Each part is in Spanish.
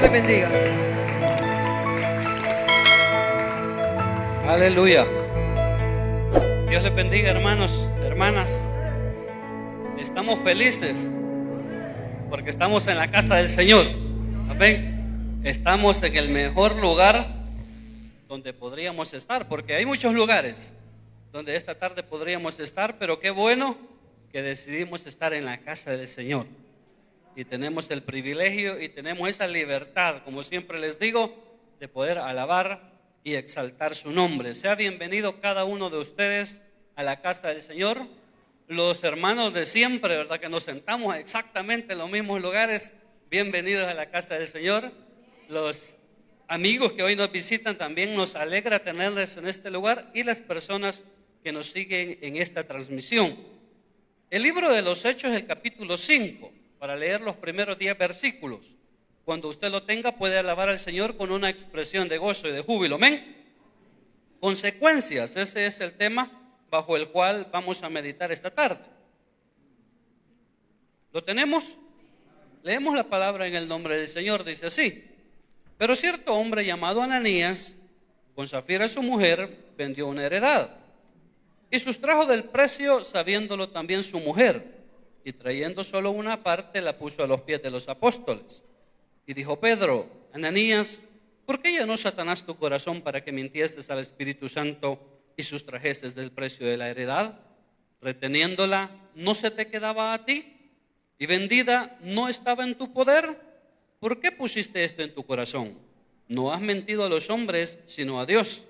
Dios les bendiga. Aleluya. Dios les bendiga, hermanos, hermanas. Estamos felices porque estamos en la casa del Señor. Amén. Estamos en el mejor lugar donde podríamos estar, porque hay muchos lugares donde esta tarde podríamos estar, pero qué bueno que decidimos estar en la casa del Señor. Y tenemos el privilegio y tenemos esa libertad, como siempre les digo, de poder alabar y exaltar su nombre. Sea bienvenido cada uno de ustedes a la casa del Señor. Los hermanos de siempre, ¿verdad? Que nos sentamos exactamente en los mismos lugares. Bienvenidos a la casa del Señor. Los amigos que hoy nos visitan, también nos alegra tenerles en este lugar, y las personas que nos siguen en esta transmisión. El libro de los Hechos, el capítulo 5, para leer los primeros 10 versículos. Cuando usted lo tenga, puede alabar al Señor con una expresión de gozo y de júbilo. Amén. Consecuencias, ese es el tema bajo el cual vamos a meditar esta tarde. ¿Lo tenemos? Leemos la palabra en el nombre del Señor. Dice así: pero cierto hombre llamado Ananías, con Safira su mujer, vendió una heredad y sustrajo del precio, sabiéndolo también su mujer, y trayendo solo una parte, la puso a los pies de los apóstoles. Y dijo Pedro: Ananías, ¿por qué llenó Satanás tu corazón para que mintieses al Espíritu Santo y sustrajeses del precio de la heredad? Reteniéndola, ¿no se te quedaba a ti? Y vendida, ¿no estaba en tu poder? ¿Por qué pusiste esto en tu corazón? No has mentido a los hombres, sino a Dios.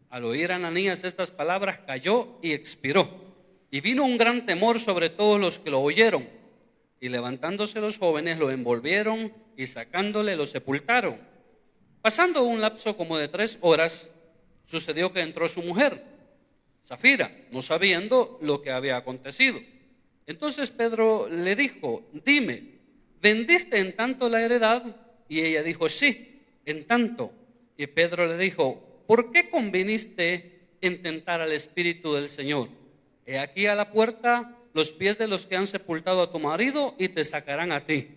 Al oír Ananías estas palabras, cayó y expiró. Y vino un gran temor sobre todos los que lo oyeron. Y levantándose los jóvenes, lo envolvieron y sacándole lo sepultaron. Pasando un lapso como de 3 horas, sucedió que entró su mujer, Safira, no sabiendo lo que había acontecido. Entonces Pedro le dijo: dime, ¿vendiste en tanto la heredad? Y ella dijo: sí, en tanto. Y Pedro le dijo: ¿por qué conviniste en tentar al Espíritu del Señor? He aquí a la puerta los pies de los que han sepultado a tu marido y te sacarán a ti.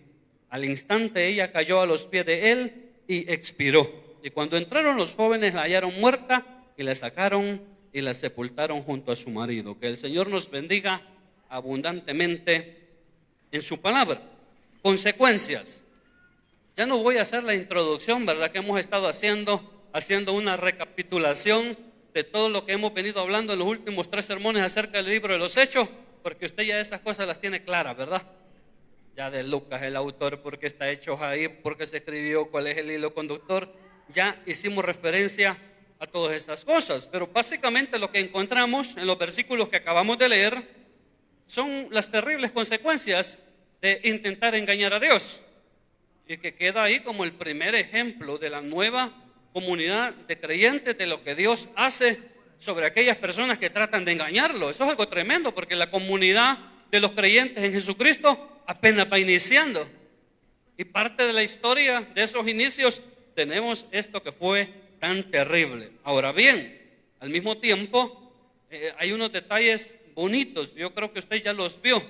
Al instante ella cayó a los pies de él y expiró. Y cuando entraron los jóvenes, la hallaron muerta y la sacaron y la sepultaron junto a su marido. Que el Señor nos bendiga abundantemente en su palabra. Consecuencias. Ya no voy a hacer la introducción, ¿verdad? Que hemos estado haciendo una recapitulación de todo lo que hemos venido hablando en los últimos 3 sermones acerca del libro de los Hechos, porque usted ya esas cosas las tiene claras, ¿verdad? Ya de Lucas, el autor, por qué está hecho ahí, por qué se escribió, cuál es el hilo conductor. Ya hicimos referencia a todas esas cosas, pero básicamente lo que encontramos en los versículos que acabamos de leer son las terribles consecuencias de intentar engañar a Dios, y que queda ahí como el primer ejemplo de la nueva comunidad de creyentes, de lo que Dios hace sobre aquellas personas que tratan de engañarlo. Eso es algo tremendo, porque la comunidad de los creyentes en Jesucristo apenas va iniciando, y parte de la historia de esos inicios tenemos esto que fue tan terrible. Ahora bien, al mismo tiempo hay unos detalles bonitos. Yo creo que usted ya los vio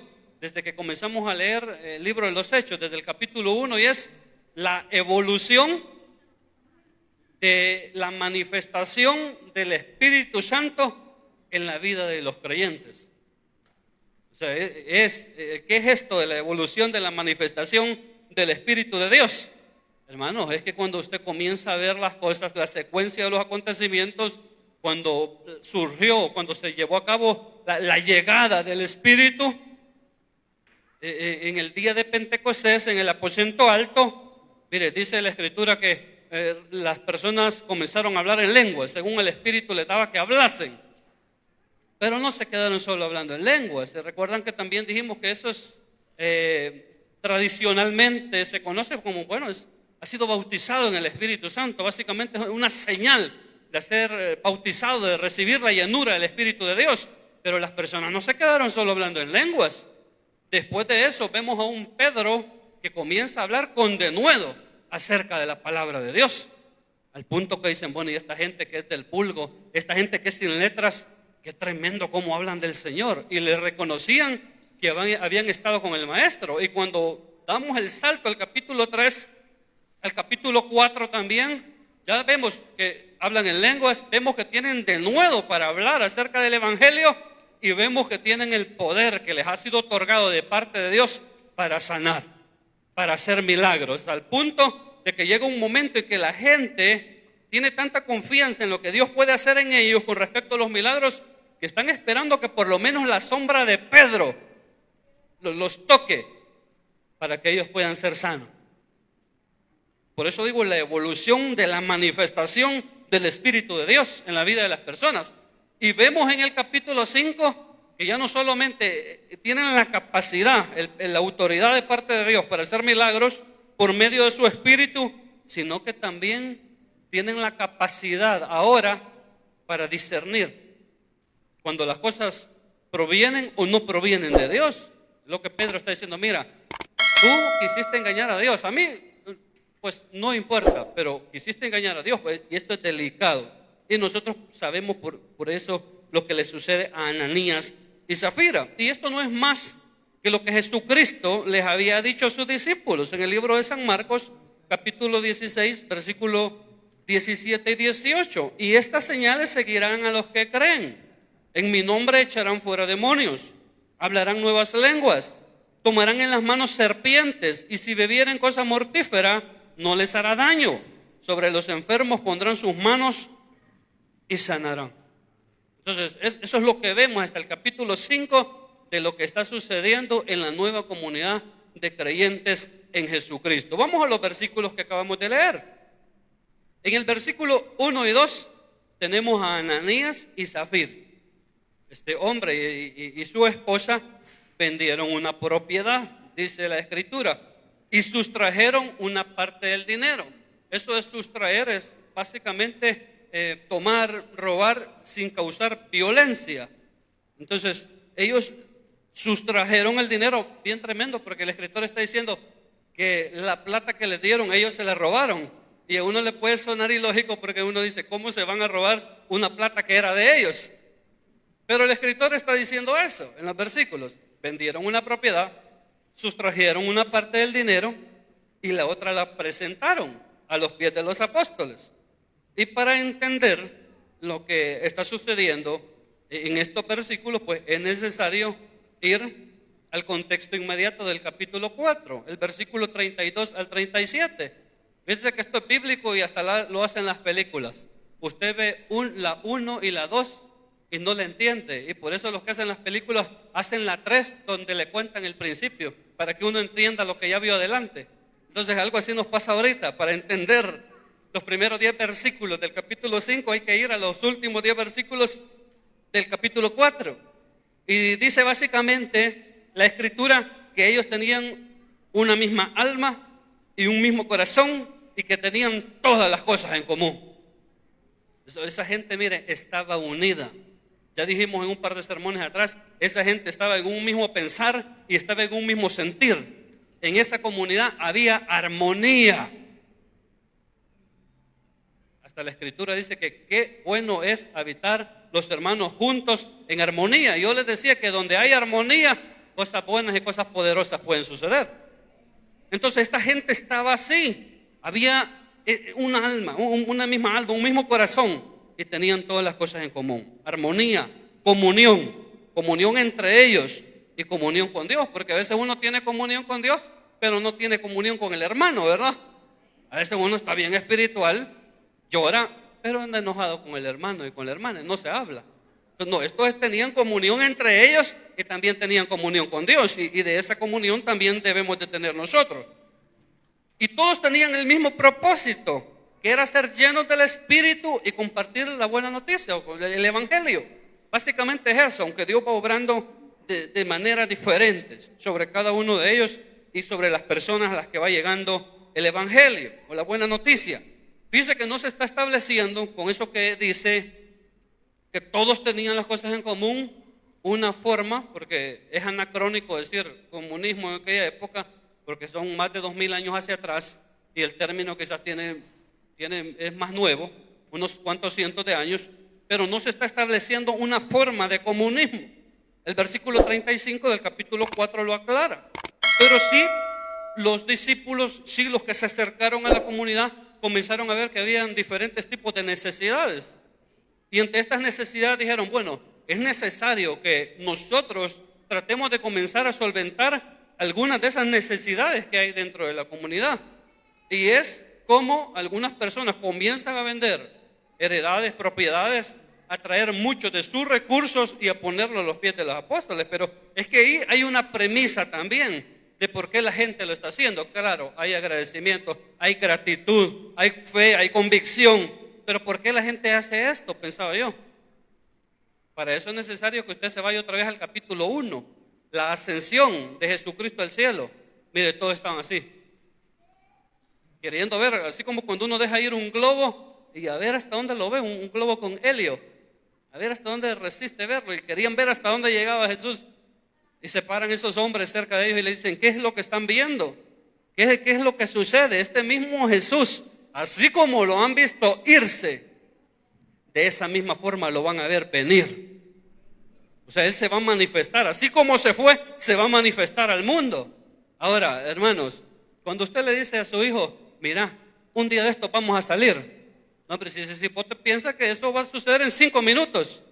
desde que comenzamos a leer el libro de los Hechos, desde el capítulo 1, y es la evolución de la manifestación del Espíritu Santo en la vida de los creyentes. O sea, ¿qué es esto de la evolución de la manifestación del Espíritu de Dios? Hermanos, es que cuando usted comienza a ver las cosas, la secuencia de los acontecimientos, cuando surgió, cuando se llevó a cabo la llegada del Espíritu en el día de Pentecostés, en el aposento alto, mire, dice la Escritura que las personas comenzaron a hablar en lenguas, según el Espíritu les daba que hablasen. Pero no se quedaron solo hablando en lenguas. ¿Se recuerdan que también dijimos que eso es tradicionalmente se conoce como, bueno, ha sido bautizado en el Espíritu Santo? Básicamente es una señal de ser bautizado, de recibir la llenura del Espíritu de Dios. Pero las personas no se quedaron solo hablando en lenguas. Después de eso vemos a un Pedro que comienza a hablar con denuedo acerca de la palabra de Dios, al punto que dicen: bueno, y esta gente que es del vulgo, esta gente que es sin letras, qué tremendo cómo hablan del Señor. Y le reconocían que habían estado con el maestro. Y cuando damos el salto al capítulo capítulo 4 también, ya vemos que hablan en lenguas, vemos que tienen denuedo para hablar acerca del evangelio y vemos que tienen el poder que les ha sido otorgado de parte de Dios para sanar, para hacer milagros, al punto de que llega un momento en que la gente tiene tanta confianza en lo que Dios puede hacer en ellos con respecto a los milagros, que están esperando que por lo menos la sombra de Pedro los toque para que ellos puedan ser sanos. Por eso digo, la evolución de la manifestación del Espíritu de Dios en la vida de las personas. Y vemos en el capítulo 5 que ya no solamente tienen la capacidad, la autoridad de parte de Dios para hacer milagros por medio de su Espíritu, sino que también tienen la capacidad ahora para discernir cuando las cosas provienen o no provienen de Dios. Lo que Pedro está diciendo, mira, tú quisiste engañar a Dios, a mí pues no importa, pero quisiste engañar a Dios, pues, y esto es delicado. Y nosotros sabemos por eso lo que le sucede a Ananías y Zafira. Y esto no es más que lo que Jesucristo les había dicho a sus discípulos en el libro de San Marcos, capítulo 16, versículo 17 y 18. Y estas señales seguirán a los que creen. En mi nombre echarán fuera demonios, hablarán nuevas lenguas, tomarán en las manos serpientes, y si bebieren cosa mortífera no les hará daño. Sobre los enfermos pondrán sus manos y sanarán. Entonces, eso es lo que vemos hasta el capítulo 5 de lo que está sucediendo en la nueva comunidad de creyentes en Jesucristo. Vamos a los versículos que acabamos de leer. En el versículo 1 y 2 tenemos a Ananías y Zafira. Este hombre y su esposa vendieron una propiedad, dice la Escritura, y sustrajeron una parte del dinero. Eso de sustraer es básicamente tomar, robar sin causar violencia. Entonces ellos sustrajeron el dinero, bien tremendo, porque el escritor está diciendo que la plata que les dieron ellos se la robaron. Y a uno le puede sonar ilógico, porque uno dice, ¿cómo se van a robar una plata que era de ellos? Pero el escritor está diciendo eso en los versículos. Vendieron una propiedad, sustrajeron una parte del dinero y la otra la presentaron a los pies de los apóstoles. Y para entender lo que está sucediendo en estos versículos, pues es necesario ir al contexto inmediato del capítulo 4, el versículo 32 al 37. Fíjense que esto es bíblico y hasta lo hacen las películas. Usted ve la 1 y la 2 y no le entiende, y por eso los que hacen las películas hacen la 3 donde le cuentan el principio, para que uno entienda lo que ya vio adelante. Entonces algo así nos pasa ahorita. Para entender los primeros 10 versículos del capítulo 5 hay que ir a los últimos 10 versículos del capítulo 4. Y dice básicamente la Escritura que ellos tenían una misma alma y un mismo corazón, y que tenían todas las cosas en común. Esa gente, mire, estaba unida. Ya dijimos en un par de sermones atrás, esa gente estaba en un mismo pensar y estaba en un mismo sentir. En esa comunidad había armonía. Hasta la Escritura dice que qué bueno es habitar los hermanos juntos en armonía. Yo les decía que donde hay armonía, cosas buenas y cosas poderosas pueden suceder. Entonces esta gente estaba así. Había un alma, una misma alma, un mismo corazón, y tenían todas las cosas en común. Armonía, comunión entre ellos y comunión con Dios, porque a veces uno tiene comunión con Dios, pero no tiene comunión con el hermano, ¿verdad? A veces uno está bien espiritual, llora, pero anda enojado con el hermano y con la hermana, no se habla. Entonces, no, estos tenían comunión entre ellos y también tenían comunión con Dios, y de esa comunión también debemos de tener nosotros. Y todos tenían el mismo propósito, que era ser llenos del Espíritu y compartir la buena noticia, el Evangelio. Básicamente es eso, aunque Dios va obrando de maneras diferentes sobre cada uno de ellos y sobre las personas a las que va llegando el Evangelio o la buena noticia. Fíjese que no se está estableciendo con eso que dice que todos tenían las cosas en común una forma, porque es anacrónico decir comunismo en aquella época, porque son más de 2000 años hacia atrás, y el término quizás es más nuevo, unos cuantos cientos de años, pero no se está estableciendo una forma de comunismo. El versículo 35 del capítulo 4 lo aclara, pero sí los discípulos, sí, los que se acercaron a la comunidad, comenzaron a ver que habían diferentes tipos de necesidades. Y ante estas necesidades dijeron, bueno, es necesario que nosotros tratemos de comenzar a solventar algunas de esas necesidades que hay dentro de la comunidad. Y es como algunas personas comienzan a vender heredades, propiedades, a traer muchos de sus recursos y a ponerlo a los pies de los apóstoles. Pero es que ahí hay una premisa también de por qué la gente lo está haciendo. Claro, hay agradecimiento, hay gratitud, hay fe, hay convicción. Pero ¿por qué la gente hace esto? Pensaba yo. Para eso es necesario que usted se vaya otra vez al capítulo 1, la ascensión de Jesucristo al cielo. Mire, todos estaban así, queriendo ver, así como cuando uno deja ir un globo y a ver hasta dónde lo ve, un globo con helio, a ver hasta dónde resiste verlo, y querían ver hasta dónde llegaba Jesús. Y se paran esos hombres cerca de ellos y le dicen, ¿qué es lo que están viendo? ¿Qué es lo que sucede? Este mismo Jesús, así como lo han visto irse, de esa misma forma lo van a ver venir. O sea, Él se va a manifestar, así como se fue, se va a manifestar al mundo. Ahora, hermanos, cuando usted le dice a su hijo, mira, un día de esto vamos a salir. No, pero si vos te piensas que eso va a suceder en 5 minutos.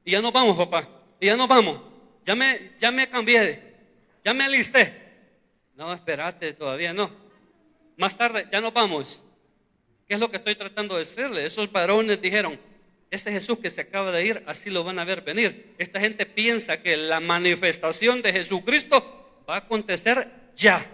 Y ya nos vamos, papá, y ya nos vamos. Ya me cambié, ya me alisté. No, espérate, todavía no. Más tarde, ya nos vamos. ¿Qué es lo que estoy tratando de decirle? Esos varones dijeron, ese Jesús que se acaba de ir, así lo van a ver venir. Esta gente piensa que la manifestación de Jesucristo va a acontecer ya,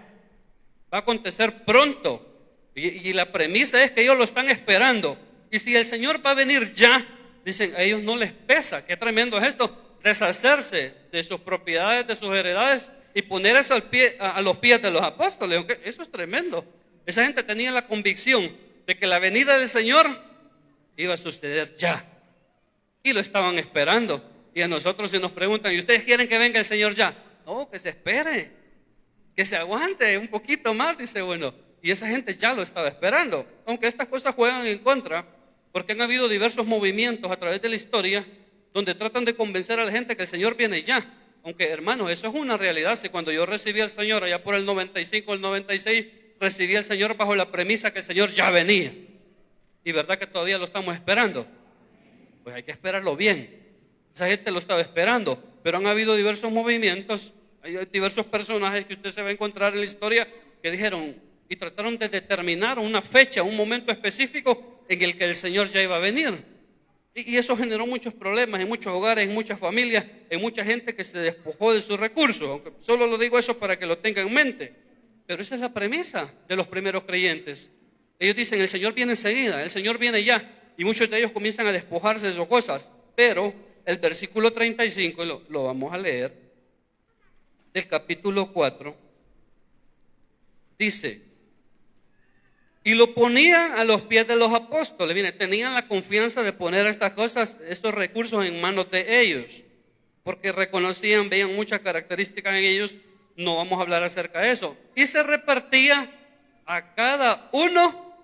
va a acontecer pronto. Y la premisa es que ellos lo están esperando. Y si el Señor va a venir ya, dicen, a ellos no les pesa. Qué tremendo es esto, deshacerse de sus propiedades, de sus heredades y poner eso a los pies de los apóstoles. ¿Okay? Eso es tremendo. Esa gente tenía la convicción de que la venida del Señor iba a suceder ya, y lo estaban esperando. Y a nosotros se nos preguntan, ¿y ustedes quieren que venga el Señor ya? No, que se espere, que se aguante un poquito más, dice bueno. Y esa gente ya lo estaba esperando, aunque estas cosas juegan en contra, porque han habido diversos movimientos a través de la historia donde tratan de convencer a la gente que el Señor viene ya. Aunque, hermanos, eso es una realidad. Si cuando yo recibí al Señor allá por el 95, el 96, recibí al Señor bajo la premisa que el Señor ya venía. Y verdad que todavía lo estamos esperando. Pues hay que esperarlo bien. Esa gente lo estaba esperando. Pero han habido diversos movimientos, hay diversos personajes que usted se va a encontrar en la historia que dijeron y trataron de determinar una fecha, un momento específico en el que el Señor ya iba a venir. Y eso generó muchos problemas en muchos hogares, en muchas familias, en mucha gente que se despojó de sus recursos. Aunque solo lo digo eso para que lo tenga en mente. Pero esa es la premisa de los primeros creyentes. Ellos dicen, el Señor viene enseguida, el Señor viene ya. Y muchos de ellos comienzan a despojarse de esas cosas. Pero el versículo 35, lo vamos a leer, del capítulo 4, dice, y lo ponían a los pies de los apóstoles. Miren, tenían la confianza de poner estas cosas, estos recursos en manos de ellos, porque reconocían, veían muchas características en ellos. No vamos a hablar acerca de eso. Y se repartía a cada uno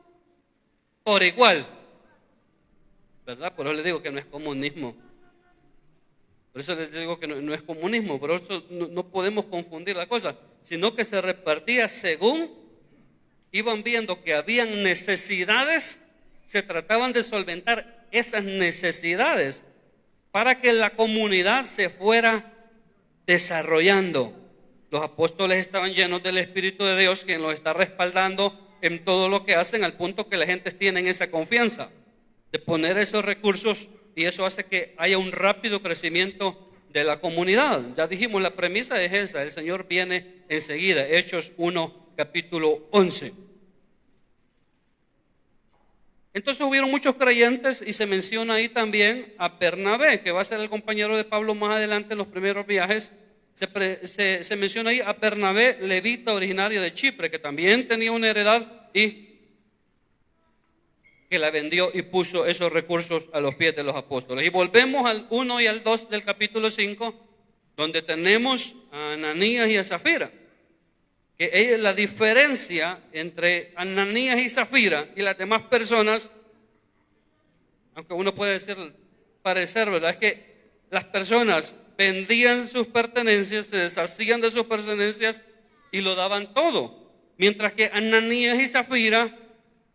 por igual, ¿verdad? Por eso les digo que no es comunismo. Por eso les digo que no es comunismo. Por eso no podemos confundir la cosa, sino que se repartía según iban viendo que habían necesidades, se trataban de solventar esas necesidades para que la comunidad se fuera desarrollando. Los apóstoles estaban llenos del Espíritu de Dios, quien los está respaldando en todo lo que hacen, al punto que la gente tiene esa confianza de poner esos recursos, y eso hace que haya un rápido crecimiento de la comunidad. Ya dijimos, la premisa es esa, el Señor viene enseguida. Hechos 1, capítulo 11. Entonces hubieron muchos creyentes, y se menciona ahí también a Bernabé, que va a ser el compañero de Pablo más adelante en los primeros viajes. Se menciona ahí a Bernabé, levita originario de Chipre, que también tenía una heredad y que la vendió y puso esos recursos a los pies de los apóstoles. Y volvemos al 1 y al 2 del capítulo 5, donde tenemos a Ananías y a Zafira. Que la diferencia entre Ananías y Zafira y las demás personas, aunque uno puede parecer, ¿verdad?, es que las personas vendían sus pertenencias, se deshacían de sus pertenencias y lo daban todo. Mientras que Ananías y Zafira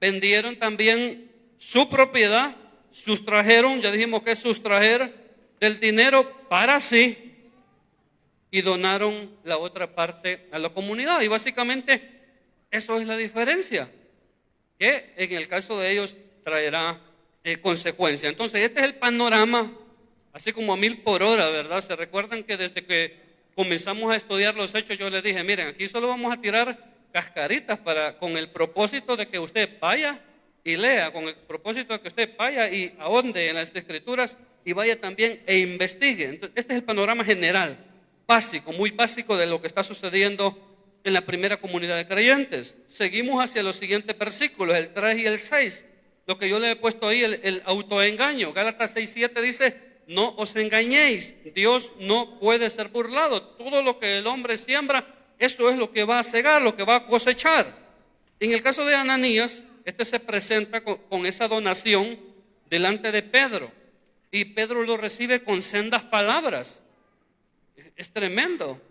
vendieron también su propiedad, sustrajeron, ya dijimos que es sustraer del dinero para sí, y donaron la otra parte a la comunidad. Y básicamente eso es la diferencia, que en el caso de ellos traerá consecuencias. Entonces este es el panorama, así como a 1000 por hora, ¿verdad? Se recuerdan que desde que comenzamos a estudiar los hechos, yo les dije, miren, aquí solo vamos a tirar cascaritas con el propósito de que usted vaya y lea, con el propósito de que usted vaya y ahonde en las escrituras y vaya también e investigue. Entonces, este es el panorama general, básico, muy básico de lo que está sucediendo en la primera comunidad de creyentes. Seguimos hacia los siguientes versículos, el 3 y el 6. Lo que yo le he puesto ahí, el autoengaño. Gálatas 6:7 dice: no os engañéis, Dios no puede ser burlado. Todo lo que el hombre siembra, eso es lo que va a segar, lo que va a cosechar. En el caso de Ananías, este se presenta con esa donación delante de Pedro, y Pedro lo recibe con sendas palabras. Es tremendo.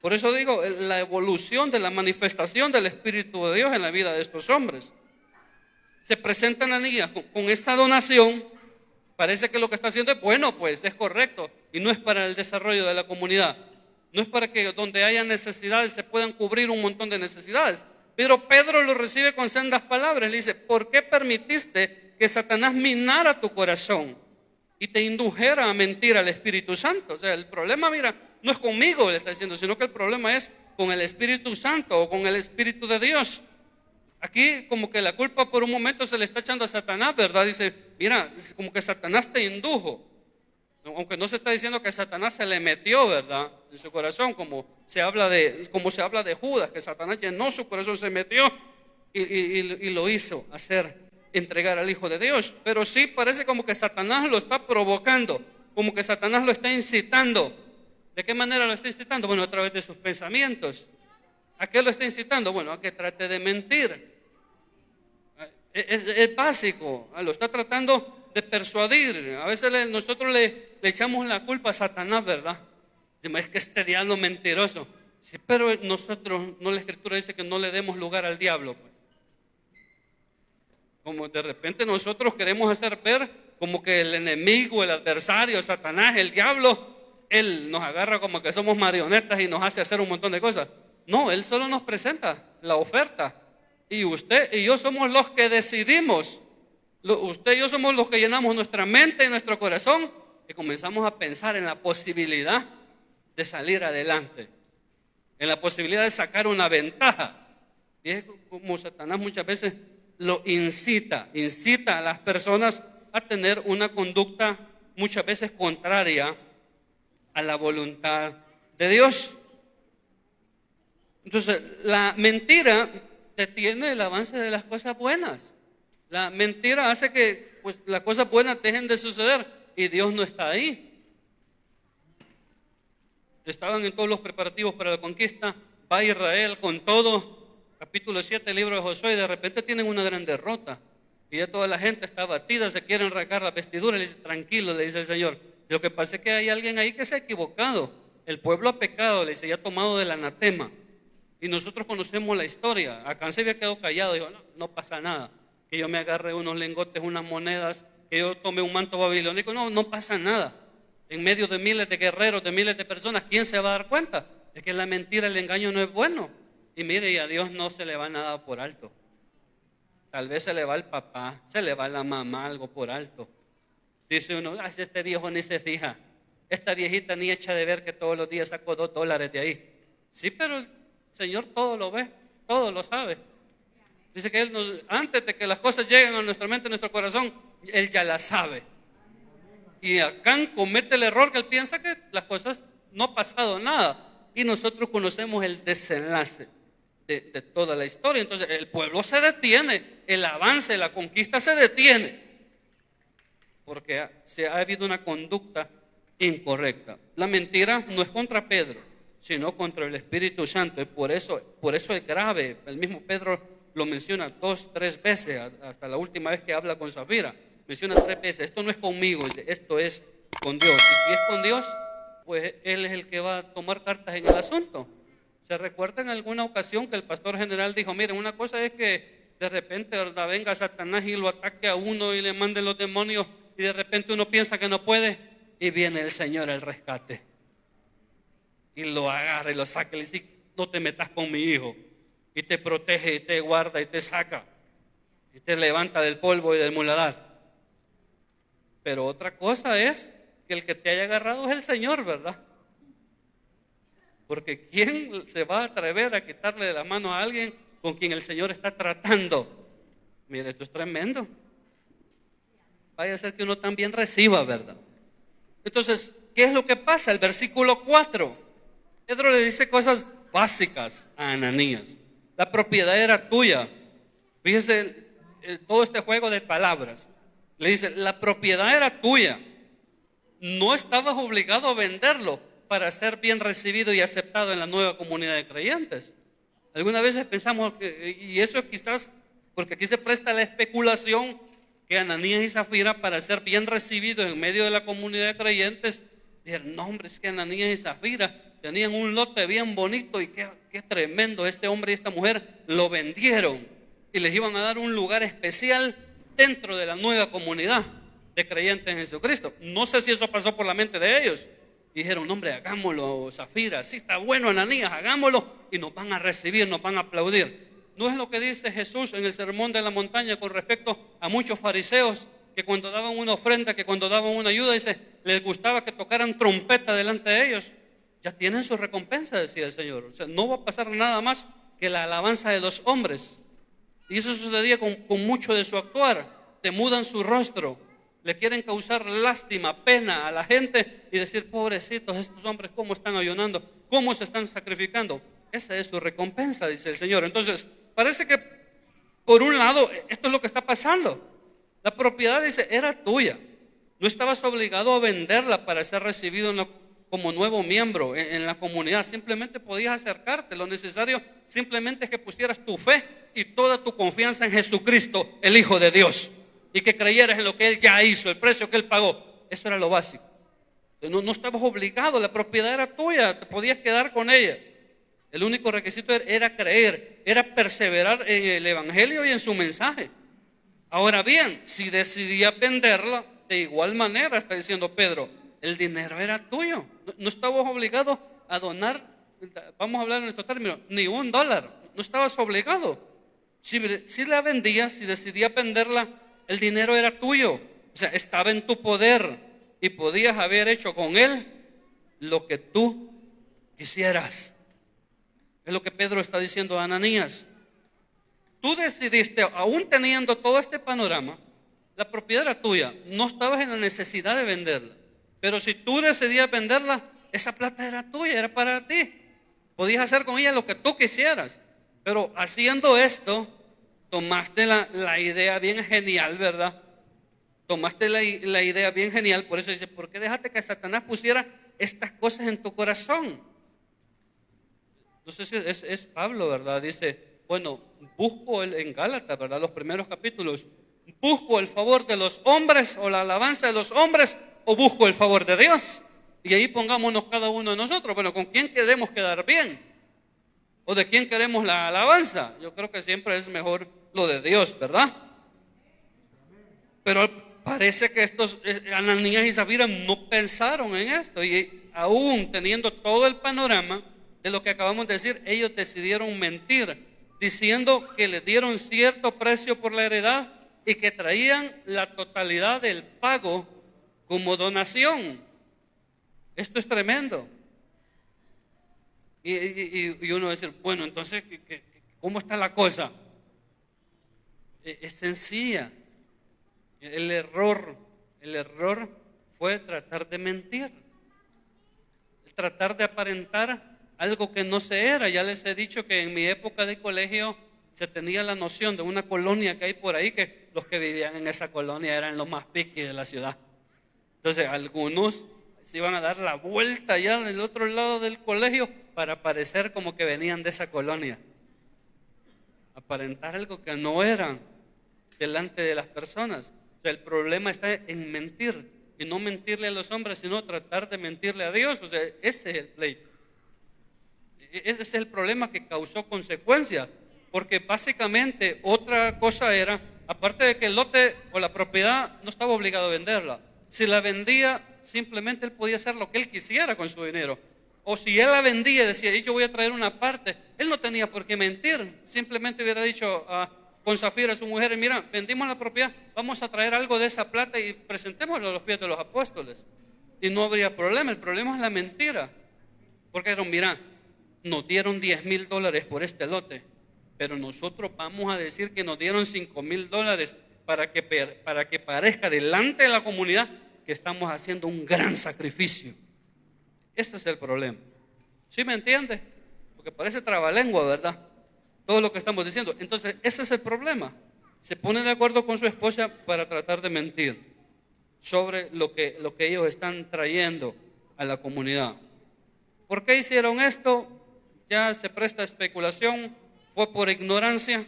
Por eso digo, la evolución de la manifestación del Espíritu de Dios en la vida de estos hombres. Se presenta Ananías con esa donación. Parece que lo que está haciendo es bueno, pues es correcto, y no es para el desarrollo de la comunidad, no es para que donde haya necesidades se puedan cubrir un montón de necesidades. Pero Pedro lo recibe con sendas palabras. Le dice: ¿por qué permitiste que Satanás minara tu corazón y te indujera a mentir al Espíritu Santo? O sea, el problema, mira, no es conmigo, le está diciendo, sino que el problema es con el Espíritu Santo o con el Espíritu de Dios. Aquí como que la culpa por un momento se le está echando a Satanás, ¿verdad? Dice, mira, como que Satanás te indujo. Aunque no se está diciendo que Satanás se le metió, ¿verdad?, en su corazón, como se habla de Judas, que Satanás llenó su corazón, se metió y lo hizo entregar al Hijo de Dios. Pero sí parece como que Satanás lo está provocando, como que Satanás lo está incitando. ¿De qué manera lo está incitando? Bueno, a través de sus pensamientos. ¿A qué lo está incitando? Bueno, a que trate de mentir. Es básico, lo está tratando de persuadir. A veces nosotros le echamos la culpa a Satanás, ¿verdad? Es que este diablo mentiroso. Sí, pero nosotros, no, la Escritura dice que no le demos lugar al diablo, pues. Como de repente nosotros queremos hacer ver como que el enemigo, el adversario, Satanás, el diablo, él nos agarra como que somos marionetas y nos hace hacer un montón de cosas. No, él solo nos presenta la oferta. Y usted y yo somos los que decidimos. Usted y yo somos los que llenamos nuestra mente y nuestro corazón y comenzamos a pensar en la posibilidad de salir adelante, en la posibilidad de sacar una ventaja. Y es como Satanás muchas veces lo incita a las personas a tener una conducta muchas veces contraria a la voluntad de Dios. Entonces, la mentira detiene el avance de las cosas buenas. La mentira hace que pues, las cosas buenas dejen de suceder y Dios no está ahí. Estaban en todos los preparativos para la conquista, va Israel con todo, capítulo 7 del libro de Josué, y de repente tienen una gran derrota. Y ya toda la gente está abatida, se quieren rasgar la vestidura. Le dice: tranquilo, le dice el Señor, lo que pasa es que hay alguien ahí que se ha equivocado. El pueblo ha pecado, le dice, y ha tomado del anatema. Y nosotros conocemos la historia. Acán se había quedado callado, dijo: no pasa nada. Que yo me agarre unos lingotes, unas monedas, que yo tome un manto babilónico, no pasa nada. En medio de miles de guerreros, de miles de personas, ¿quién se va a dar cuenta? Es que la mentira, el engaño no es bueno. Y mire, y a Dios no se le va nada por alto. Tal vez se le va al papá, se le va a la mamá, algo por alto. Dice uno: este viejo ni se fija, esta viejita ni echa de ver que todos los días saco $2 de ahí. Sí, pero el Señor todo lo ve, todo lo sabe. Dice que Él antes de que las cosas lleguen a nuestra mente, a nuestro corazón, Él ya las sabe. Y Acán comete el error que él piensa que las cosas no ha pasado nada. Y nosotros conocemos el desenlace de toda la historia. Entonces el pueblo se detiene, el avance, la conquista se detiene, porque ha habido una conducta incorrecta. La mentira no es contra Pedro, sino contra el Espíritu Santo. Y por eso es grave. El mismo Pedro lo menciona 2, 3 veces, hasta la última vez que habla con Zafira. Menciona 3 veces: esto no es conmigo, esto es con Dios. Y si es con Dios, pues Él es el que va a tomar cartas en el asunto. ¿Se recuerdan alguna ocasión que el pastor general dijo, miren, una cosa es que de repente, ¿verdad?, venga Satanás y lo ataque a uno y le mande los demonios y de repente uno piensa que no puede y viene el Señor al rescate y lo agarra y lo saca y le dice, no te metas con mi hijo, y te protege y te guarda y te saca y te levanta del polvo y del muladar. Pero otra cosa es que el que te haya agarrado es el Señor, ¿verdad? Porque ¿quién se va a atrever a quitarle de la mano a alguien con quien el Señor está tratando? Mire, esto es tremendo. Vaya a ser que uno también reciba, ¿verdad? Entonces, ¿qué es lo que pasa? El versículo 4, Pedro le dice cosas básicas a Ananías. La propiedad era tuya. Fíjese todo este juego de palabras. Le dice, la propiedad era tuya. No estabas obligado a venderlo para ser bien recibido y aceptado en la nueva comunidad de creyentes. Algunas veces pensamos y eso es quizás porque aquí se presta la especulación que Ananías y Zafira, para ser bien recibidos en medio de la comunidad de creyentes, dijeron, no hombre, es que Ananías y Zafira tenían un lote bien bonito y qué tremendo, este hombre y esta mujer lo vendieron y les iban a dar un lugar especial dentro de la nueva comunidad de creyentes en Jesucristo. No sé si eso pasó por la mente de ellos. Y dijeron, no, hombre, hagámoslo, Zafira, sí está bueno, Ananías, hagámoslo y nos van a recibir, nos van a aplaudir. ¿No es lo que dice Jesús en el Sermón de la Montaña con respecto a muchos fariseos que cuando daban una ofrenda, que cuando daban una ayuda, dice, les gustaba que tocaran trompeta delante de ellos? Ya tienen su recompensa, decía el Señor. O sea, no va a pasar nada más que la alabanza de los hombres. Y eso sucedía con mucho de su actuar. Demudan su rostro, le quieren causar lástima, pena a la gente y decir, pobrecitos estos hombres, ¿cómo están ayunando? ¿Cómo se están sacrificando? Esa es su recompensa, dice el Señor. Entonces, parece que por un lado, esto es lo que está pasando. La propiedad, dice, era tuya. No estabas obligado a venderla para ser recibido como nuevo miembro en la comunidad. Simplemente podías acercarte. Lo necesario simplemente es que pusieras tu fe y toda tu confianza en Jesucristo, el Hijo de Dios, y que creyeras en lo que Él ya hizo, el precio que Él pagó. Eso era lo básico. No estabas obligado, la propiedad era tuya, te podías quedar con ella. El único requisito era creer, era perseverar en el Evangelio y en su mensaje. Ahora bien, si decidías venderla, de igual manera, está diciendo Pedro, el dinero era tuyo. No estabas obligado a donar, vamos a hablar en nuestro término, ni $1. No estabas obligado. Si la vendías, si decidías venderla, el dinero era tuyo. O sea, estaba en tu poder y podías haber hecho con él lo que tú quisieras. Es lo que Pedro está diciendo a Ananías. Tú decidiste, aún teniendo todo este panorama, la propiedad era tuya, no estabas en la necesidad de venderla. Pero si tú decidías venderla, esa plata era tuya, era para ti. Podías hacer con ella lo que tú quisieras. Pero haciendo esto, tomaste la idea bien genial, ¿verdad? Tomaste la idea bien genial. Por eso dice, ¿por qué dejaste que Satanás pusiera estas cosas en tu corazón? No sé si es Pablo, ¿verdad? Dice, bueno, busco en Gálatas, ¿verdad? Los primeros capítulos. ¿Busco el favor de los hombres o la alabanza de los hombres o busco el favor de Dios? Y ahí pongámonos cada uno de nosotros. Bueno, ¿con quién queremos quedar bien? ¿O de quién queremos la alabanza? Yo creo que siempre es mejor lo de Dios, ¿verdad? Pero parece que estos Ananías y Zafira no pensaron en esto. Y aún teniendo todo el panorama de lo que acabamos de decir, ellos decidieron mentir, diciendo que les dieron cierto precio por la heredad y que traían la totalidad del pago como donación. Esto es tremendo. Y uno va a decir, bueno, entonces, ¿cómo está la cosa? Es sencilla. El error fue tratar de mentir, tratar de aparentar algo que no se era. Ya les he dicho que en mi época de colegio se tenía la noción de una colonia que hay por ahí, que los que vivían en esa colonia eran los más piquis de la ciudad. Entonces algunos se iban a dar la vuelta allá del otro lado del colegio para parecer como que venían de esa colonia, aparentar algo que no eran delante de las personas. O sea, el problema está en mentir, y no mentirle a los hombres, sino tratar de mentirle a Dios. O sea, ese es el pleito. Ese es el problema que causó consecuencias, porque básicamente otra cosa era, aparte de que el lote o la propiedad no estaba obligado a venderla, si la vendía simplemente él podía hacer lo que él quisiera con su dinero, o si él la vendía y decía yo voy a traer una parte, él no tenía por qué mentir, simplemente hubiera dicho con Zafira a su mujer, mira, vendimos la propiedad, vamos a traer algo de esa plata y presentémoslo a los pies de los apóstoles, y no habría problema. El problema es la mentira, porque dijeron, mira, nos dieron $10,000 por este lote, pero nosotros vamos a decir que nos dieron $5,000 para que parezca delante de la comunidad que estamos haciendo un gran sacrificio. Ese es el problema. ¿Sí me entiende? Porque parece trabalengua, ¿verdad? Todo lo que estamos diciendo. Entonces, ese es el problema. Se pone de acuerdo con su esposa para tratar de mentir sobre lo que ellos están trayendo a la comunidad. ¿Por qué hicieron esto? Ya se presta a especulación. Fue por ignorancia,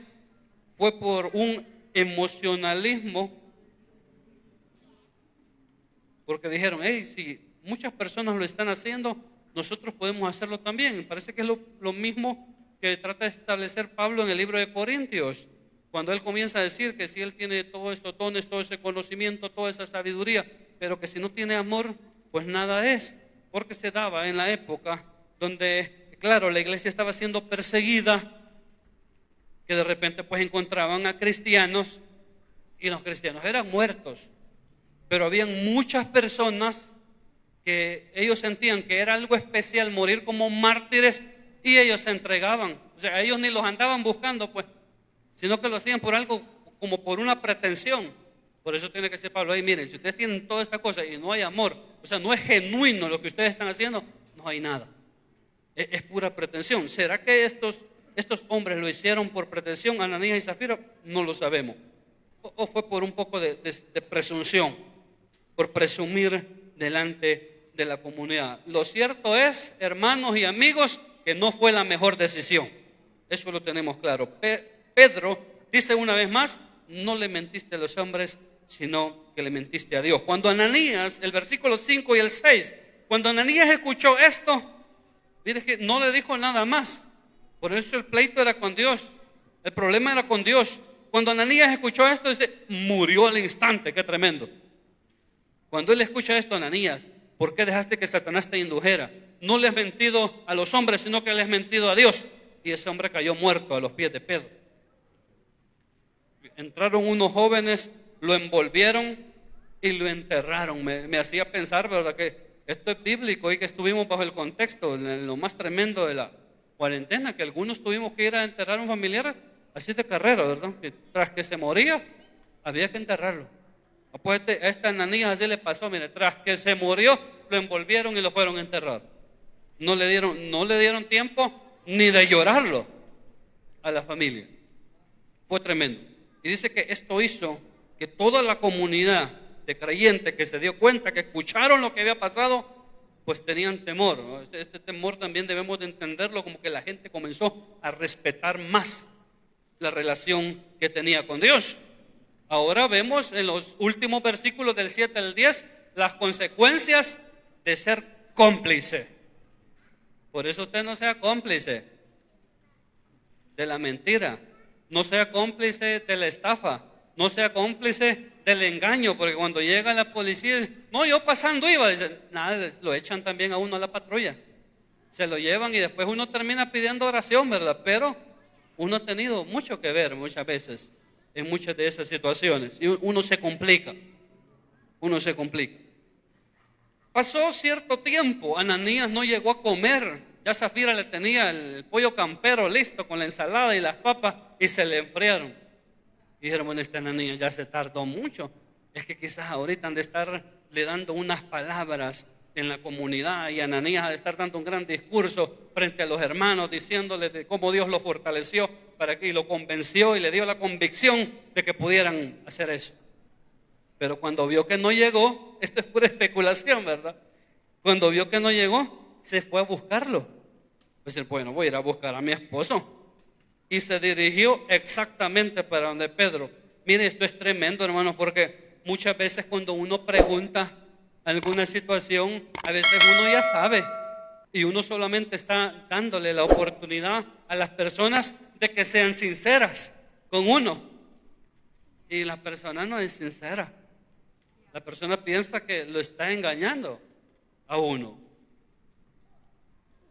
fue por un emocionalismo, porque dijeron, hey, si muchas personas lo están haciendo, nosotros podemos hacerlo también. Parece que es lo mismo que trata de establecer Pablo en el libro de Corintios, cuando él comienza a decir que si él tiene todos estos dones, todo ese conocimiento, toda esa sabiduría, pero que si no tiene amor, pues nada es, porque se daba en la época donde, claro, la iglesia estaba siendo perseguida, que de repente pues encontraban a cristianos y los cristianos eran muertos, pero habían muchas personas que ellos sentían que era algo especial morir como mártires y ellos se entregaban. O sea, ellos ni los andaban buscando pues, sino que lo hacían por algo, como por una pretensión. Por eso tiene que ser Pablo ahí, miren, si ustedes tienen toda esta cosa y no hay amor, o sea, no es genuino lo que ustedes están haciendo, no hay nada, es pura pretensión. ¿Será que estos hombres lo hicieron por pretensión, Ananías y Zafira? No lo sabemos. O fue por un poco de presunción, por presumir delante de la comunidad. Lo cierto es, hermanos y amigos, que no fue la mejor decisión. Eso lo tenemos claro. Pedro dice una vez más, no le mentiste a los hombres, sino que le mentiste a Dios. Cuando Ananías, el versículo 5 y el 6, cuando Ananías escuchó esto, mire que no le dijo nada más. Por eso el pleito era con Dios, el problema era con Dios. Cuando Ananías escuchó esto, dice, murió al instante. Qué tremendo. Cuando él escucha esto, Ananías, ¿por qué dejaste que Satanás te indujera? No le has mentido a los hombres, sino que le has mentido a Dios. Y ese hombre cayó muerto a los pies de Pedro. Entraron unos jóvenes, lo envolvieron y lo enterraron. Me hacía pensar, ¿verdad?, que esto es bíblico y que estuvimos bajo el contexto, en lo más tremendo de la cuarentena, que algunos tuvimos que ir a enterrar a un familiar así de carrera, ¿verdad? Que tras que se moría, había que enterrarlo. Pues a esta Ananías así le pasó, mire, tras que se murió, lo envolvieron y lo fueron a enterrar. No le dieron tiempo ni de llorarlo a la familia. Fue tremendo. Y dice que esto hizo que toda la comunidad de creyentes que se dio cuenta, que escucharon lo que había pasado, pues tenían temor, ¿no? Este temor también debemos de entenderlo como que la gente comenzó a respetar más la relación que tenía con Dios. Ahora vemos en los últimos versículos del 7 al 10 las consecuencias de ser cómplice. Por eso usted no sea cómplice de la mentira, no sea cómplice de la estafa, no sea cómplice del engaño, porque cuando llega la policía, no, yo pasando iba, dicen, nada, lo echan también a uno a la patrulla, se lo llevan y después uno termina pidiendo oración, ¿verdad? Pero uno ha tenido mucho que ver muchas veces en muchas de esas situaciones y uno se complica. Pasó cierto tiempo, Ananías no llegó a comer, ya Zafira le tenía el pollo campero listo con la ensalada y las papas y se le enfriaron. Y dijeron, bueno, este Ananías ya se tardó mucho, es que quizás ahorita han de estar le dando unas palabras en la comunidad y Ananías ha de estar dando un gran discurso frente a los hermanos diciéndoles de cómo Dios lo fortaleció y lo convenció y le dio la convicción de que pudieran hacer eso. Pero cuando vio que no llegó, esto es pura especulación, ¿verdad? Cuando vio que no llegó, se fue a buscarlo. Pues bueno, voy a ir a buscar a mi esposo. Y se dirigió exactamente para donde Pedro. Mire, esto es tremendo, hermano, porque muchas veces cuando uno pregunta alguna situación, a veces uno ya sabe. Y uno solamente está dándole la oportunidad a las personas de que sean sinceras con uno. Y la persona no es sincera. La persona piensa que lo está engañando a uno.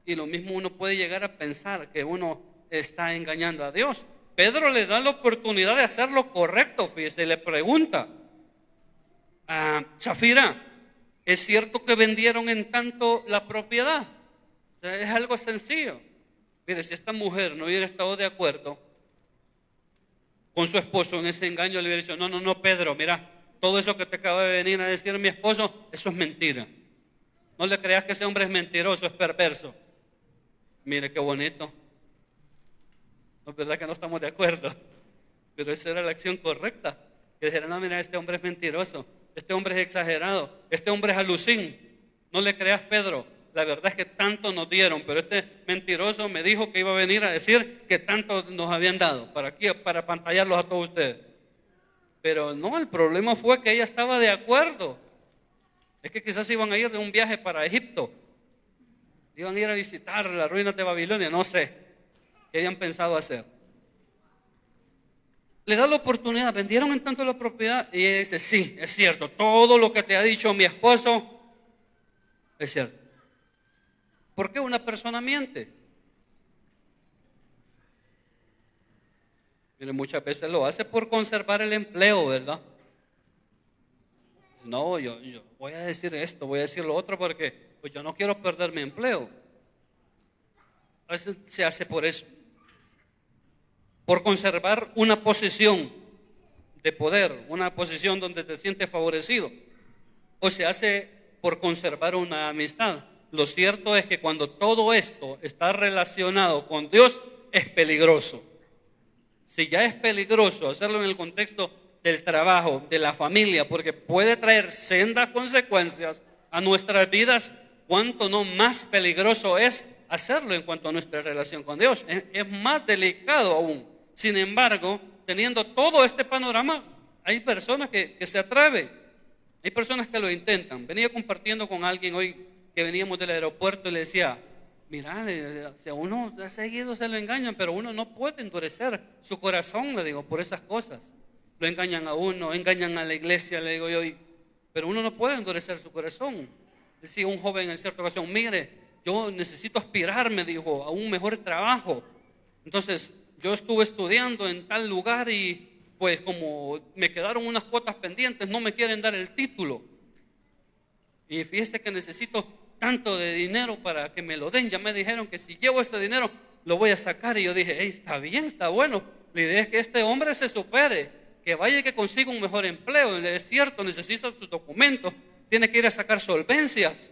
Y lo mismo uno puede llegar a pensar que uno está engañando a Dios. Pedro le da la oportunidad de hacer lo correcto, fíjese, y le pregunta a Zafira, ¿es cierto que vendieron en tanto la propiedad? O sea, es algo sencillo. Mire, si esta mujer no hubiera estado de acuerdo con su esposo en ese engaño, le hubiera dicho, no, Pedro, mira, todo eso que te acaba de venir a decir mi esposo, eso es mentira. No le creas que ese hombre es mentiroso, es perverso. Mire qué bonito. No es verdad que no estamos de acuerdo, pero esa era la acción correcta. Que dijeran, no, mira, este hombre es mentiroso, este hombre es exagerado, este hombre es alucín. No le creas, Pedro, la verdad es que tanto nos dieron, pero este mentiroso me dijo que iba a venir a decir que tanto nos habían dado, para apantallarlos a todos ustedes. Pero no, el problema fue que ella estaba de acuerdo. Es que quizás iban a ir de un viaje para Egipto, iban a ir a visitar las ruinas de Babilonia, no sé qué hayan pensado hacer. Le da la oportunidad, vendieron en tanto la propiedad, y ella dice, sí, es cierto, todo lo que te ha dicho mi esposo es cierto. ¿Por qué una persona miente? Mire, muchas veces lo hace por conservar el empleo, ¿verdad? No, yo voy a decir esto, voy a decir lo otro porque pues yo no quiero perder mi empleo. A veces se hace por eso, por conservar una posición de poder, una posición donde te sientes favorecido, o se hace por conservar una amistad. Lo cierto es que cuando todo esto está relacionado con Dios, es peligroso. Si ya es peligroso hacerlo en el contexto del trabajo, de la familia, porque puede traer sendas consecuencias a nuestras vidas, cuánto no más peligroso es hacerlo en cuanto a nuestra relación con Dios. Es más delicado aún. Sin embargo, teniendo todo este panorama, hay personas que se atreven, hay personas que lo intentan. Venía compartiendo con alguien hoy que veníamos del aeropuerto y le decía, mira, si a uno seguido se lo engañan, pero uno no puede endurecer su corazón, le digo, por esas cosas. Lo engañan a uno, engañan a la iglesia, le digo yo, pero uno no puede endurecer su corazón. Decía un joven en cierta ocasión, mire, yo necesito aspirar, me dijo, a un mejor trabajo. Entonces, yo estuve estudiando en tal lugar y pues como me quedaron unas cuotas pendientes, no me quieren dar el título. Y fíjese que necesito tanto de dinero para que me lo den. Ya me dijeron que si llevo ese dinero, lo voy a sacar. Y yo dije, hey, está bien, está bueno. La idea es que este hombre se supere, que vaya y que consiga un mejor empleo. Es cierto, necesita sus documentos, tiene que ir a sacar solvencias,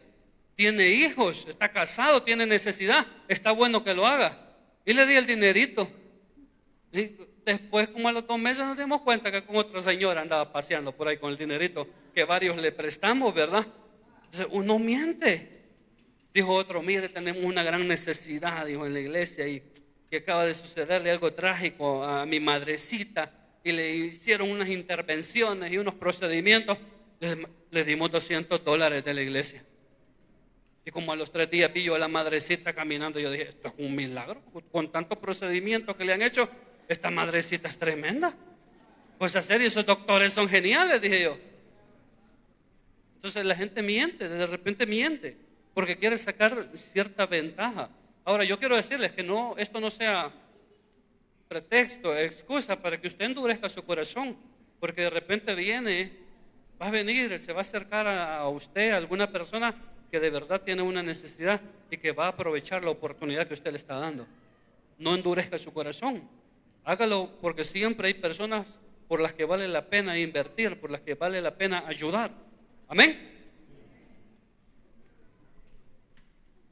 tiene hijos, está casado, tiene necesidad, está bueno que lo haga. Y le di el dinerito. Y después, como a los 2 meses, nos dimos cuenta que con otra señora andaba paseando por ahí con el dinerito que varios le prestamos, ¿verdad? Entonces uno miente. Dijo otro, mire, tenemos una gran necesidad, dijo, en la iglesia, y que acaba de sucederle algo trágico a mi madrecita y le hicieron unas intervenciones y unos procedimientos. Le dimos $200 de la iglesia. Y como a los 3 días vi yo a la madrecita caminando, yo dije, esto es un milagro. Con tantos procedimientos que le han hecho, esta madrecita es tremenda. Pues hacer, y esos doctores son geniales, dije yo. Entonces la gente miente, de repente miente, porque quiere sacar cierta ventaja. Ahora yo quiero decirles que no, esto no sea pretexto, excusa para que usted endurezca su corazón, porque de repente va a venir, se va a acercar a usted, a alguna persona que de verdad tiene una necesidad y que va a aprovechar la oportunidad que usted le está dando. No endurezca su corazón, hágalo, porque siempre hay personas por las que vale la pena invertir, por las que vale la pena ayudar. Amén.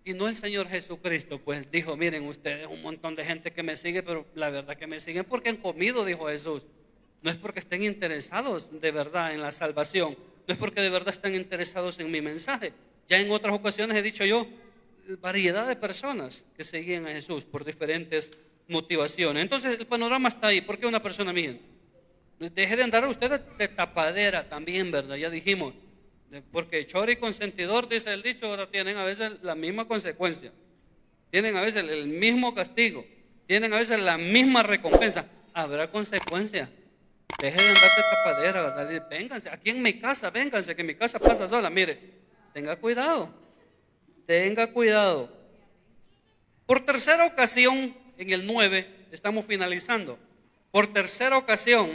Y no el Señor Jesucristo, pues dijo, miren ustedes, un montón de gente que me sigue, pero la verdad que me siguen porque han comido, dijo Jesús. No es porque estén interesados de verdad en la salvación, no es porque de verdad están interesados en mi mensaje. Ya en otras ocasiones he dicho yo, variedad de personas que seguían a Jesús por diferentes motivaciones. Entonces el panorama está ahí. ¿Por qué una persona miente? Deje de andar usted de tapadera también, ¿verdad? Ya dijimos, Porque choro y consentidor, dice el dicho, ahora tienen a veces la misma consecuencia. Tienen a veces el mismo castigo. Tienen a veces la misma recompensa. Habrá consecuencias. Deje de andar de tapadera, ¿verdad? Vénganse, aquí en mi casa, vénganse, que mi casa pasa sola. Mire, tenga cuidado. Tenga cuidado. Por tercera ocasión, en el 9, estamos finalizando. Por tercera ocasión,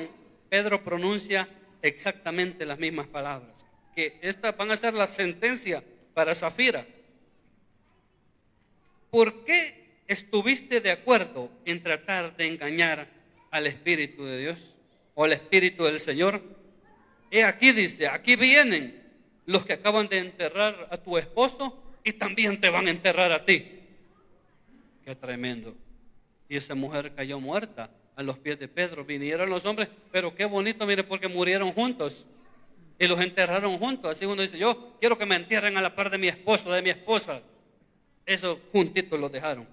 Pedro pronuncia exactamente las mismas palabras. Que estas van a ser la sentencia para Zafira. ¿Por qué estuviste de acuerdo en tratar de engañar al Espíritu de Dios o al Espíritu del Señor? He aquí, dice, aquí vienen los que acaban de enterrar a tu esposo y también te van a enterrar a ti. Qué tremendo. Y esa mujer cayó muerta a los pies de Pedro. Vinieron los hombres, pero qué bonito, mire, porque murieron juntos y los enterraron juntos. Así uno dice, yo quiero que me entierren a la par de mi esposo, de mi esposa. Eso juntitos los dejaron.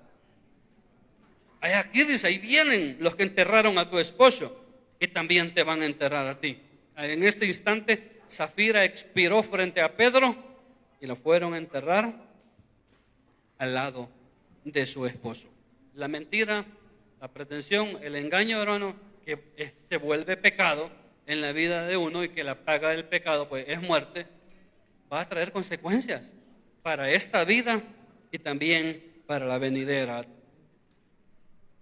Aquí dice, ahí vienen los que enterraron a tu esposo y también te van a enterrar a ti. En este instante, Zafira expiró frente a Pedro y lo fueron a enterrar al lado de su esposo. La mentira, la pretensión, el engaño, hermano, que se vuelve pecado en la vida de uno y que la paga del pecado pues es muerte, va a traer consecuencias para esta vida y también para la venidera.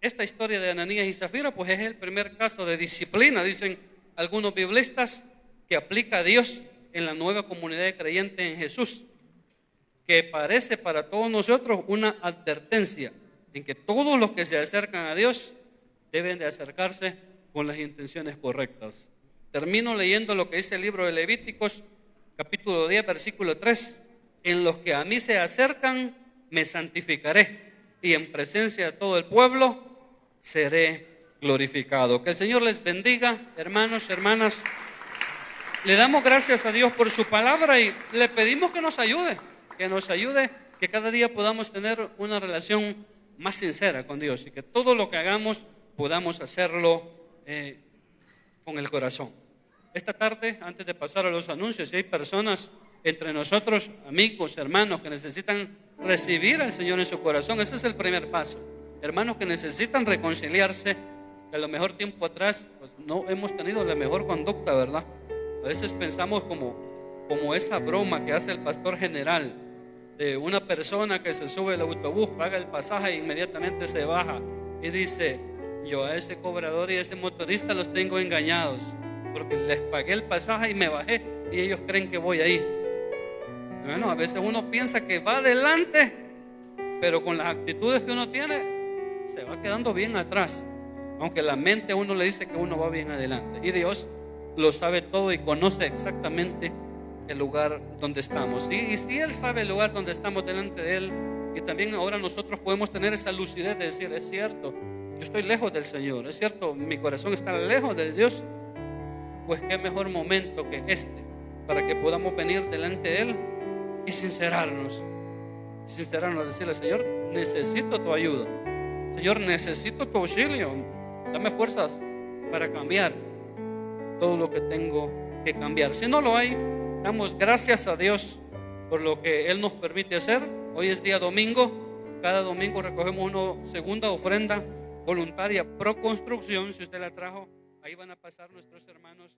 Esta historia de Ananías y Zafira pues es el primer caso de disciplina, dicen algunos biblistas, que aplica a Dios en la nueva comunidad de creyentes en Jesús, que parece para todos nosotros una advertencia en que todos los que se acercan a Dios deben de acercarse con las intenciones correctas. Termino leyendo lo que dice el libro de Levíticos, capítulo 10, versículo 3. En los que a mí se acercan, me santificaré, y en presencia de todo el pueblo seré glorificado. Que el Señor les bendiga, hermanos, hermanas. Le damos gracias a Dios por su palabra y le pedimos que nos ayude, que cada día podamos tener una relación más sincera con Dios y que todo lo que hagamos podamos hacerlo con el corazón. Esta tarde, antes de pasar a los anuncios, si hay personas entre nosotros, amigos, hermanos, que necesitan recibir al Señor en su corazón, ese es el primer paso. Hermanos que necesitan reconciliarse, que a lo mejor tiempo atrás pues, no hemos tenido la mejor conducta, ¿verdad? A veces pensamos como esa broma que hace el pastor general de una persona que se sube al autobús, paga el pasaje e inmediatamente se baja y dice, yo a ese cobrador y a ese motorista los tengo engañados porque les pagué el pasaje y me bajé y ellos creen que voy ahí. Bueno, a veces uno piensa que va adelante, pero con las actitudes que uno tiene se va quedando bien atrás, aunque la mente a uno le dice que uno va bien adelante. Y Dios lo sabe todo y conoce exactamente el lugar donde estamos. Y si Él sabe el lugar donde estamos delante de Él, y también ahora nosotros podemos tener esa lucidez de decir, es cierto, yo estoy lejos del Señor, es cierto, mi corazón está lejos de Dios, pues qué mejor momento que este para que podamos venir delante de Él y sincerarnos, decirle, Señor, necesito tu ayuda, Señor, necesito tu auxilio, dame fuerzas para cambiar todo lo que tengo que cambiar. Si no lo hay, damos gracias a Dios por lo que Él nos permite hacer. Hoy es día domingo, cada domingo recogemos una segunda ofrenda voluntaria pro construcción. Si usted la trajo, ahí van a pasar nuestros hermanos